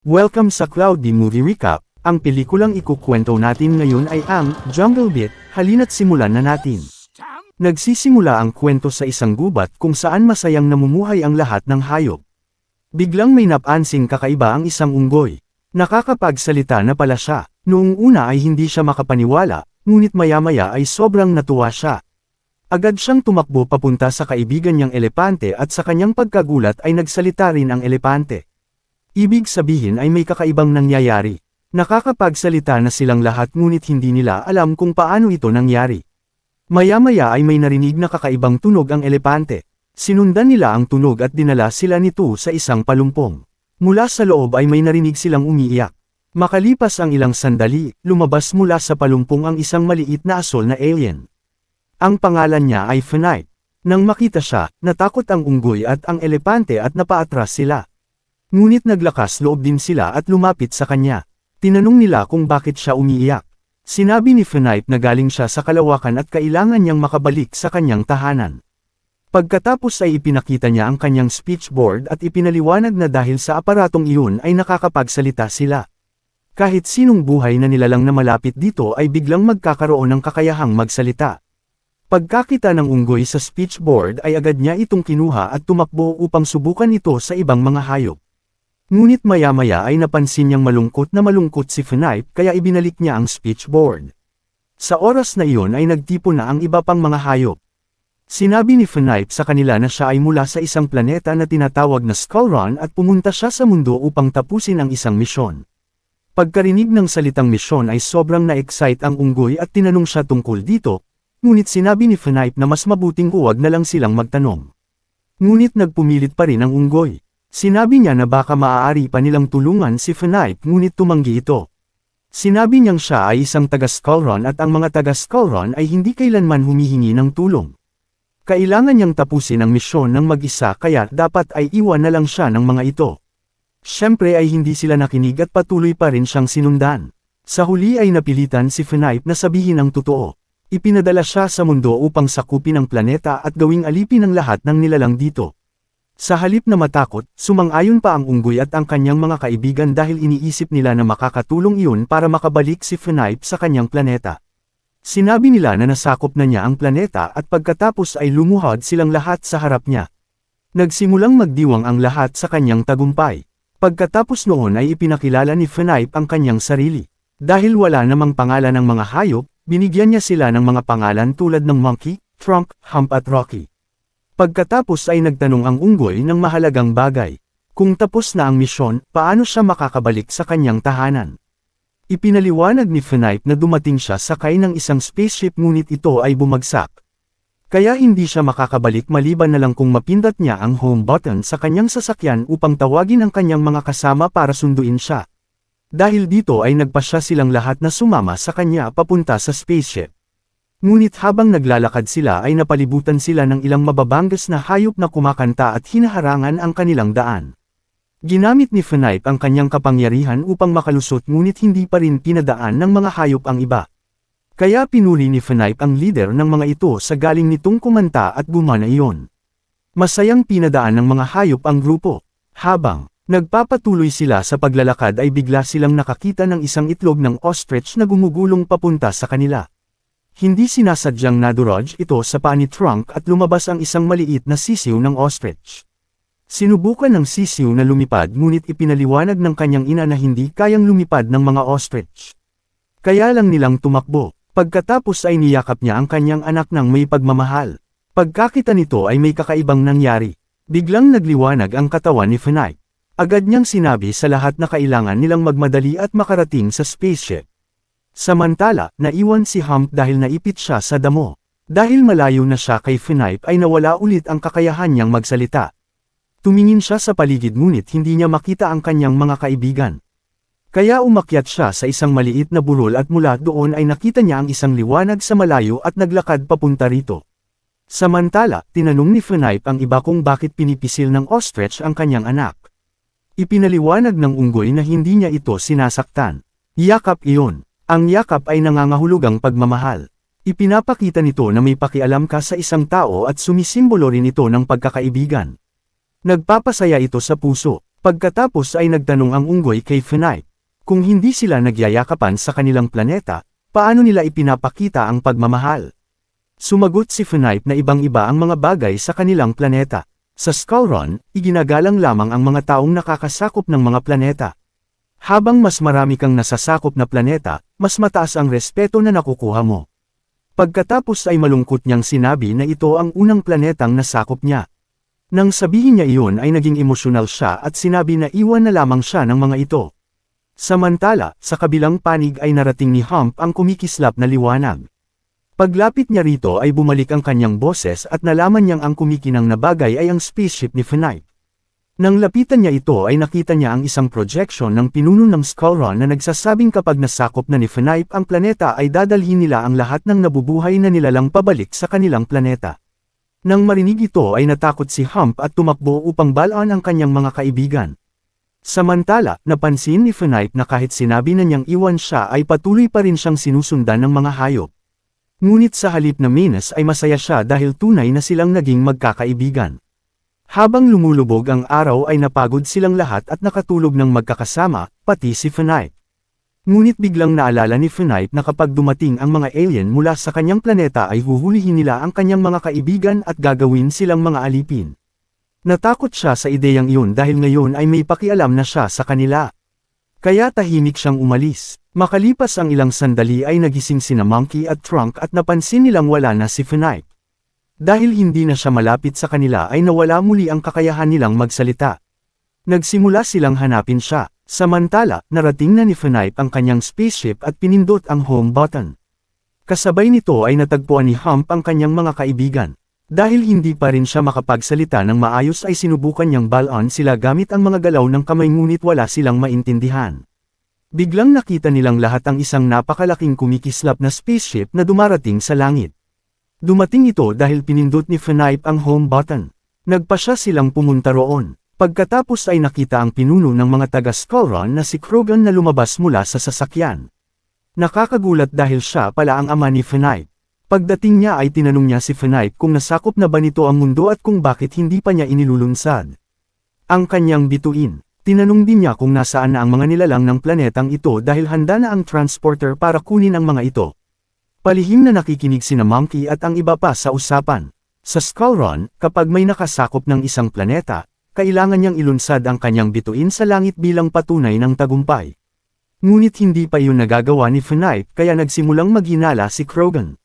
Welcome sa Cloudy Movie Recap. Ang pelikulang ikukwento natin ngayon ay ang Jungle Book. Halina't simulan na natin. Nagsisimula ang kwento sa isang gubat kung saan masayang namumuhay ang lahat ng hayop. Biglang may napansing kakaiba ang isang unggoy. Nakakapagsalita na pala siya. Noong una ay hindi siya makapaniwala, ngunit maya-maya ay sobrang natuwa siya. Agad siyang tumakbo papunta sa kaibigan niyang elepante at sa kanyang pagkagulat ay nagsalita rin ang elepante. Ibig sabihin ay may kakaibang nangyayari. Nakakapagsalita na silang lahat ngunit hindi nila alam kung paano ito nangyari. Maya-maya ay may narinig na kakaibang tunog ang elepante. Sinundan nila ang tunog at dinala sila nito sa isang palumpong. Mula sa loob ay may narinig silang umiiyak. Makalipas ang ilang sandali, lumabas mula sa palumpong ang isang maliit na asol na alien. Ang pangalan niya ay Fenipe. Nang makita siya, natakot ang unggoy at ang elepante at napaatras sila. Ngunit naglakas loob din sila at lumapit sa kanya. Tinanong nila kung bakit siya umiiyak. Sinabi ni Fenipe na galing siya sa kalawakan at kailangan niyang makabalik sa kanyang tahanan. Pagkatapos ay ipinakita niya ang kanyang speech board at ipinaliwanag na dahil sa aparatong iyon ay nakakapagsalita sila. Kahit sinong buhay na nilalang na malapit dito ay biglang magkakaroon ng kakayahang magsalita. Pagkakita ng unggoy sa speech board ay agad niya itong kinuha at tumakbo upang subukan ito sa ibang mga hayop. Ngunit maya-maya ay napansin niyang malungkot si Fenipe kaya ibinalik niya ang speech board. Sa oras na iyon ay nagtipon na ang iba pang mga hayop. Sinabi ni Fenipe sa kanila na siya ay mula sa isang planeta na tinatawag na Skullrun at pumunta siya sa mundo upang tapusin ang isang misyon. Pagkarinig ng salitang misyon ay sobrang na-excite ang unggoy at tinanong siya tungkol dito, ngunit sinabi ni Fenipe na mas mabuting huwag na lang silang magtanong. Ngunit nagpumilit pa rin ang unggoy. Sinabi niya na baka maaari pa nilang tulungan si Fenipe ngunit tumanggi ito. Sinabi niyang siya ay isang taga-Skullrun at ang mga taga-Skullrun ay hindi kailanman humihingi ng tulong. Kailangan niyang tapusin ang misyon ng mag-isa kaya dapat ay iwan na lang siya ng mga ito. Siyempre ay hindi sila nakinig at patuloy pa rin siyang sinundan. Sa huli ay napilitan si Fenipe na sabihin ang totoo. Ipinadala siya sa mundo upang sakupin ang planeta at gawing alipin ang lahat ng nilalang dito. Sa halip na matakot, sumang-ayon pa ang unggoy at ang kanyang mga kaibigan dahil iniisip nila na makakatulong iyon para makabalik si Fenipe sa kanyang planeta. Sinabi nila na nasakop na niya ang planeta at pagkatapos ay lumuhod silang lahat sa harap niya. Nagsimulang magdiwang ang lahat sa kanyang tagumpay. Pagkatapos noon ay ipinakilala ni Fenipe ang kanyang sarili. Dahil wala namang pangalan ng mga hayop, binigyan niya sila ng mga pangalan tulad ng Monkey, Trunk, Hump at Rocky. Pagkatapos ay nagtanong ang unggoy ng mahalagang bagay. Kung tapos na ang misyon, paano siya makakabalik sa kanyang tahanan? Ipinaliwanag ni Fenipe na dumating siya sakay ng isang spaceship ngunit ito ay bumagsak. Kaya hindi siya makakabalik maliban na lang kung mapindot niya ang home button sa kanyang sasakyan upang tawagin ang kanyang mga kasama para sunduin siya. Dahil dito ay nagpasya silang lahat na sumama sa kanya papunta sa spaceship. Ngunit habang naglalakad sila ay napalibutan sila ng ilang mababangas na hayop na kumakanta at hinaharangan ang kanilang daan. Ginamit ni Fenipe ang kanyang kapangyarihan upang makalusot ngunit hindi pa rin pinadaan ng mga hayop ang iba. Kaya pinuri ni Fenipe ang leader ng mga ito sa galing nitong kumanta at gumana iyon. Masayang pinadaan ng mga hayop ang grupo. Habang nagpapatuloy sila sa paglalakad ay bigla silang nakakita ng isang itlog ng ostrich na gumugulong papunta sa kanila. Hindi sinasadyang nadurog ito sa paa ni Trunk at lumabas ang isang maliit na sisiw ng ostrich. Sinubukan ng sisiw na lumipad ngunit ipinaliwanag ng kanyang ina na hindi kayang lumipad ng mga ostrich. Kaya lang nilang tumakbo. Pagkatapos ay niyakap niya ang kanyang anak ng may pagmamahal. Pagkakita nito ay may kakaibang nangyari. Biglang nagliwanag ang katawan ni Fenipe. Agad niyang sinabi sa lahat na kailangan nilang magmadali at makarating sa spaceship. Samantala, naiwan si Hump dahil naipit siya sa damo. Dahil malayo na siya kay Fenipe ay nawala ulit ang kakayahan niyang magsalita. Tumingin siya sa paligid ngunit hindi niya makita ang kanyang mga kaibigan. Kaya umakyat siya sa isang maliit na burol at mula doon ay nakita niya ang isang liwanag sa malayo at naglakad papunta rito. Samantala, tinanong ni Fenipe ang iba kung bakit pinipisil ng ostrich ang kanyang anak. Ipinaliwanag ng unggoy na hindi niya ito sinasaktan. Yakap iyon. Ang yakap ay nangangahulugang pagmamahal. Ipinapakita nito na may pakialam ka sa isang tao at sumisimbolo rin ito ng pagkakaibigan. Nagpapasaya ito sa puso. Pagkatapos ay nagtanong ang unggoy kay Fenipe, kung hindi sila nagyayakapan sa kanilang planeta, paano nila ipinapakita ang pagmamahal? Sumagot si Fenipe na ibang-iba ang mga bagay sa kanilang planeta. Sa Skullron, iginagalang lamang ang mga taong nakakasakop ng mga planeta. Habang mas marami kang nasasakop na planeta, mas mataas ang respeto na nakukuha mo. Pagkatapos ay malungkot niyang sinabi na ito ang unang planetang nasakop niya. Nang sabihin niya iyon ay naging emosyonal siya at sinabi na iwan na lamang siya ng mga ito. Samantala, sa kabilang panig ay narating ni Hump ang kumikislap na liwanag. Paglapit niya rito ay bumalik ang kanyang boses at nalaman niyang ang kumikinang na bagay ay ang spaceship ni Fenipe. Nang lapitan niya ito ay nakita niya ang isang projection ng pinuno ng Skullron na nagsasabing kapag nasakop na ni Fenipe ang planeta ay dadalhin nila ang lahat ng nabubuhay na nilalang pabalik sa kanilang planeta. Nang marinig ito ay natakot si Hump at tumakbo upang balaan ang kanyang mga kaibigan. Samantala, napansin ni Fenipe na kahit sinabi na niyang iwan siya ay patuloy pa rin siyang sinusundan ng mga hayop. Ngunit sa halip na menace ay masaya siya dahil tunay na silang naging magkakaibigan. Habang lumulubog ang araw ay napagod silang lahat at nakatulog ng magkakasama, pati si Fenipe. Ngunit biglang naalala ni Fenipe na kapag dumating ang mga alien mula sa kanyang planeta ay huhulihin nila ang kanyang mga kaibigan at gagawin silang mga alipin. Natakot siya sa ideyang iyon dahil ngayon ay may pakialam na siya sa kanila. Kaya tahimik siyang umalis. Makalipas ang ilang sandali ay nagising sina Monkey at Trunk at napansin nilang wala na si Fenipe. Dahil hindi na siya malapit sa kanila ay nawala muli ang kakayahan nilang magsalita. Nagsimula silang hanapin siya. Samantala, narating na ni Fenipe ang kanyang spaceship at pinindot ang home button. Kasabay nito ay natagpuan ni Hump ang kanyang mga kaibigan. Dahil hindi pa rin siya makapagsalita ng maayos ay sinubukan niyang balaan sila gamit ang mga galaw ng kamay ngunit wala silang maintindihan. Biglang nakita nilang lahat ang isang napakalaking kumikislap na spaceship na dumarating sa langit. Dumating ito dahil pinindot ni Fenipe ang home button. Nagpasya silang pumunta roon. Pagkatapos ay nakita ang pinuno ng mga taga-Skullron na si Krogan na lumabas mula sa sasakyan. Nakakagulat dahil siya pala ang ama ni Fenipe. Pagdating niya ay tinanong niya si Fenipe kung nasakop na ba nito ang mundo at kung bakit hindi pa niya inilulunsad ang kanyang bituin. Tinanong din niya kung nasaan na ang mga nilalang ng planetang ito dahil handa na ang transporter para kunin ang mga ito. Palihim na nakikinig sina Monkey at ang iba pa sa usapan. Sa Skullron, kapag may nakasakop ng isang planeta, kailangan niyang ilunsad ang kanyang bituin sa langit bilang patunay ng tagumpay. Ngunit hindi pa iyon nagagawa ni Fenipe kaya nagsimulang maghinala si Krogan.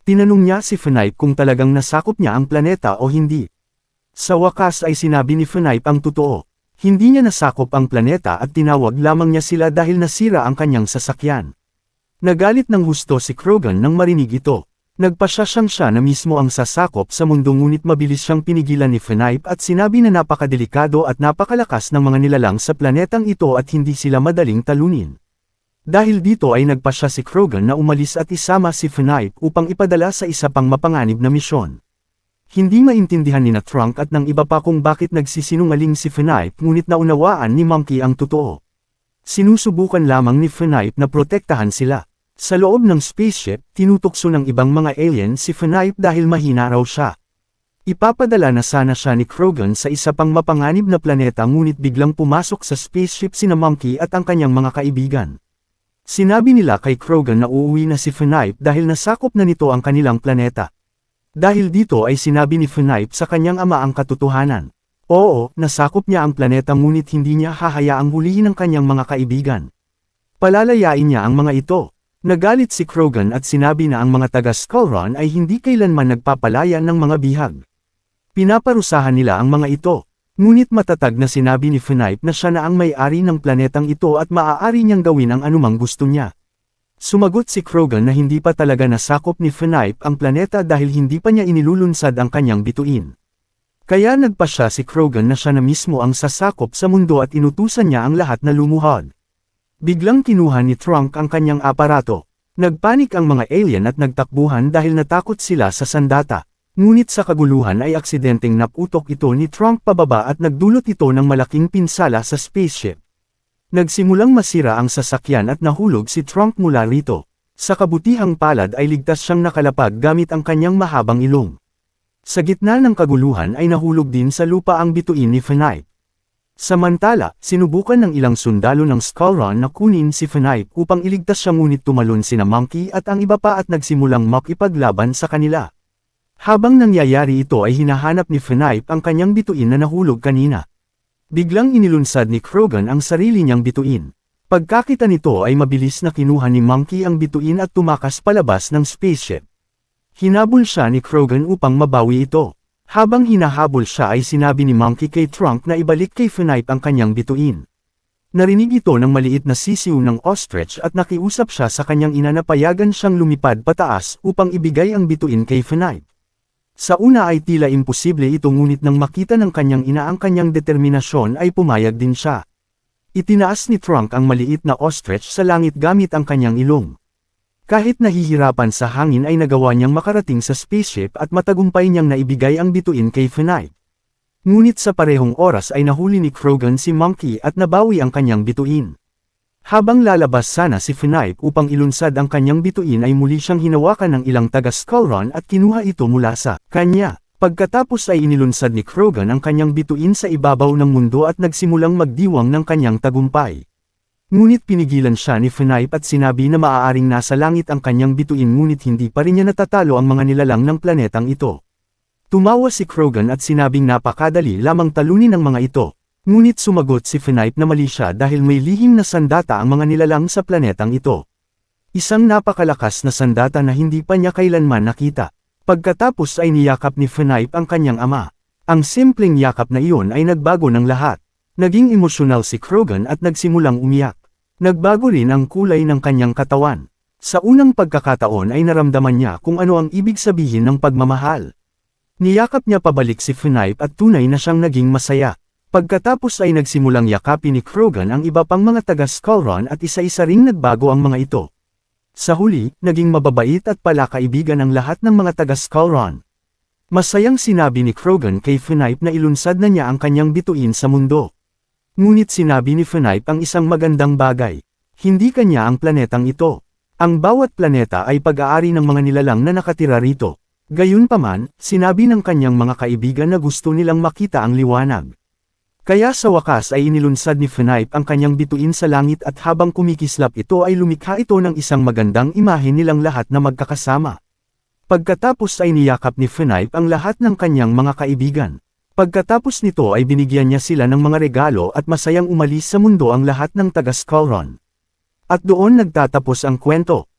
Tinanong niya si Fenipe kung talagang nasakop niya ang planeta o hindi. Sa wakas ay sinabi ni Fenipe ang totoo. Hindi niya nasakop ang planeta at tinawag lamang niya sila dahil nasira ang kanyang sasakyan. Nagalit ng husto si Krogan nang marinig ito. Nagpasya siyang siya na mismo ang sasakop sa mundo ngunit mabilis siyang pinigilan ni Fenipe at sinabi na napakadelikado at napakalakas ng mga nilalang sa planetang ito at hindi sila madaling talunin. Dahil dito ay nagpasya si Krogan na umalis at isama si Fenipe upang ipadala sa isa pang mapanganib na misyon. Hindi maintindihan ni na Trunk at ng iba pa kung bakit nagsisinungaling si Fenipe ngunit naunawaan ni Monkey ang totoo. Sinusubukan lamang ni Fenipe na protektahan sila. Sa loob ng spaceship, tinutokso ng ibang mga alien si Fenipe dahil mahina raw siya. Ipapadala na sana siya ni Krogan sa isa pang mapanganib na planeta ngunit biglang pumasok sa spaceship sina Monkey at ang kanyang mga kaibigan. Sinabi nila kay Krogan na uuwi na si Fenipe dahil nasakop na nito ang kanilang planeta. Dahil dito ay sinabi ni Fenipe sa kanyang ama ang katotohanan. Oo, nasakop niya ang planeta ngunit hindi niya hahayaang hulihin ang kanyang mga kaibigan. Palalayain niya ang mga ito. Nagalit si Krogan at sinabi na ang mga taga-Skullron ay hindi kailanman nagpapalaya ng mga bihag. Pinaparusahan nila ang mga ito. Ngunit matatag na sinabi ni Fenipe na siya na ang may-ari ng planetang ito at maaari niyang gawin ang anumang gusto niya. Sumagot si Krogan na hindi pa talaga nasakop ni Fenipe ang planeta dahil hindi pa niya inilulunsad ang kanyang bituin. Kaya nagpasya si Krogan na siya na mismo ang sasakop sa mundo at inutusan niya ang lahat na lumuhod. Biglang kinuha ni Trunk ang kanyang aparato. Nagpanik ang mga alien at nagtakbuhan dahil natakot sila sa sandata. Ngunit sa kaguluhan ay aksidenteng naputok ito ni Trunk pababa at nagdulot ito ng malaking pinsala sa spaceship. Nagsimulang masira ang sasakyan at nahulog si Trunk mula rito. Sa kabutihang palad ay ligtas siyang nakalapag gamit ang kanyang mahabang ilong. Sa gitna ng kaguluhan ay nahulog din sa lupa ang bituin ni Fenipe. Samantala, sinubukan ng ilang sundalo ng Skullrun na kunin si Fenipe upang iligtas siya ngunit tumalon sina Monkey at ang iba pa at nagsimulang makipaglaban sa kanila. Habang nangyayari ito ay hinahanap ni Fenipe ang kanyang bituin na nahulog kanina. Biglang inilunsad ni Krogan ang sarili niyang bituin. Pagkakita nito ay mabilis na kinuha ni Monkey ang bituin at tumakas palabas ng spaceship. Hinabol siya ni Krogan upang mabawi ito. Habang hinahabol siya ay sinabi ni Monkey kay Trunk na ibalik kay Fenipe ang kanyang bituin. Narinig ito ng maliit na sisiw ng ostrich at nakiusap siya sa kanyang ina na payagan siyang lumipad pataas upang ibigay ang bituin kay Fenipe. Sa una ay tila imposible ito ngunit nang makita ng kanyang ina ang kanyang determinasyon ay pumayag din siya. Itinaas ni Trunk ang maliit na ostrich sa langit gamit ang kanyang ilong. Kahit nahihirapan sa hangin ay nagawa niyang makarating sa spaceship at matagumpay niyang naibigay ang bituin kay Fenipe. Ngunit sa parehong oras ay nahuli ni Krogan si Monkey at nabawi ang kanyang bituin. Habang lalabas sana si Fenipe upang ilunsad ang kanyang bituin ay muli siyang hinawakan ng ilang taga-Skullrun at kinuha ito mula sa kanya. Pagkatapos ay inilunsad ni Krogan ang kanyang bituin sa ibabaw ng mundo at nagsimulang magdiwang ng kanyang tagumpay. Ngunit pinigilan siya ni Fenipe at sinabi na maaaring nasa langit ang kanyang bituin ngunit hindi pa rin niya natatalo ang mga nilalang ng planetang ito. Tumawa si Krogan at sinabing napakadali lamang talunin ang mga ito. Ngunit sumagot si Fenipe na mali siya dahil may lihim na sandata ang mga nilalang sa planetang ito. Isang napakalakas na sandata na hindi pa niya kailanman nakita. Pagkatapos ay niyakap ni Fenipe ang kanyang ama. Ang simpleng yakap na iyon ay nagbago ng lahat. Naging emosyonal si Krogan at nagsimulang umiyak. Nagbago rin ang kulay ng kanyang katawan. Sa unang pagkakataon ay naramdaman niya kung ano ang ibig sabihin ng pagmamahal. Niyakap niya pabalik si Fenipe at tunay na siyang naging masaya. Pagkatapos ay nagsimulang yakapin ni Krogan ang iba pang mga taga-Skullrun at isa-isa ring nagbago ang mga ito. Sa huli, naging mababait at palakaibigan ang lahat ng mga taga-Skullrun. Masayang sinabi ni Krogan kay Fenipe na ilunsad na niya ang kanyang bituin sa mundo. Ngunit sinabi ni Fenipe ang isang magandang bagay. Hindi kanya ang planetang ito. Ang bawat planeta ay pag-aari ng mga nilalang na nakatira rito. Gayunpaman, sinabi ng kanyang mga kaibigan na gusto nilang makita ang liwanag. Kaya sa wakas ay inilunsad ni Fenipe ang kanyang bituin sa langit at habang kumikislap ito ay lumikha ito ng isang magandang imahe nilang lahat na magkakasama. Pagkatapos ay niyakap ni Fenipe ang lahat ng kanyang mga kaibigan. Pagkatapos nito ay binigyan niya sila ng mga regalo at masayang umalis sa mundo ang lahat ng taga-Skullrun. At doon nagtatapos ang kwento.